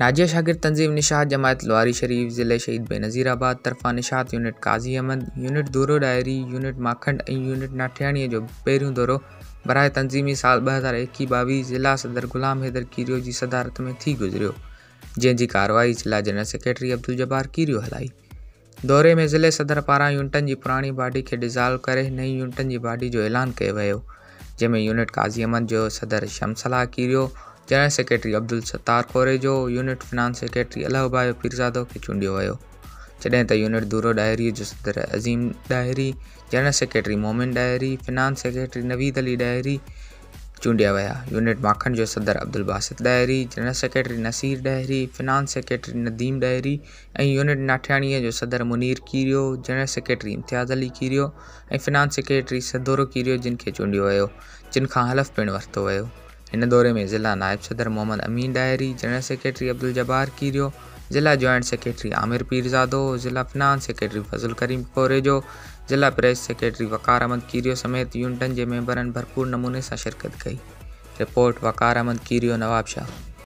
नाजिया शागिर तंजीम निशात जमात लवारी शरीफ ज़िले शहीद बेनज़ीराबाद तरफ़ा निशात यूनिट काजी अहमद यूनिट दूरो डायरी यूनिट माखंड ऐं यूनिट नाठियाणीअ जो पहिरियों दौरो बराए तंज़ीमी साल 2021-22 ज़िला सदर ग़ुलाम हैदर कीरियो जी सदारत में थी गुज़रियो, जंहिंजी कार्रवाई ज़िला जनरल सेक्रेटरी अब्दुल जब्बार कीरियो हलाई। दौरे में ज़िले सदर पारां यूनिटनि जी पुराणी बॉडी खे डिज़ाल्व करे नई यूनिटनि जी बॉडी जो ऐलान कयो वियो, जंहिंमें यूनिट काजी अहमद जो सदर Shamsullah Keerio, general secretary Abdul Sattar Korejo, unit finance secretary Allahbayo Pirzado खे चूंडियो वियो, जॾहिं त यूनिट दूरो डायरी जो सदर Azeem Dahri, general secretary Momin Dahri, finance secretary Naveed Ali Dahri चूंडिया विया। यूनिट माखंड जो सदर Abdul Basit Dahri, general secretary Naseer Dahri, finance secretary Nadeem Dahri ऐं यूनिट नाठियाणीअ जो सदर मुनीर कीरियो, जनरल सेक्रेटरी इम्तियाज़ अली कीरियो ऐं फिनांस सेक्रेटरी सदोरो कीरियो जिन खे चूंडियो वियो, जिन खां हलफ़ पिणु वरितो वियो। हिन दौरे में ज़िला नायब सदर मोहम्मद अमीन डायरी, जनरल सेक्रेटरी अब्दुल जब्बार कीरियो, ज़िला जॉइंट सेक्रेटरी आमिर पीरज़ादो, ज़िला फिनांस सेक्रेटरी फज़ल करीम कोरेजो, ज़िला प्रेस सेक्रेटरी वक़ार अहमद कीरियो समेत यूनिटनि जे मेंबरनि भरपूर नमूने सां शिरकत कई। रिपोर्ट वक़ार अहमद कीरियो, नवाबशाह।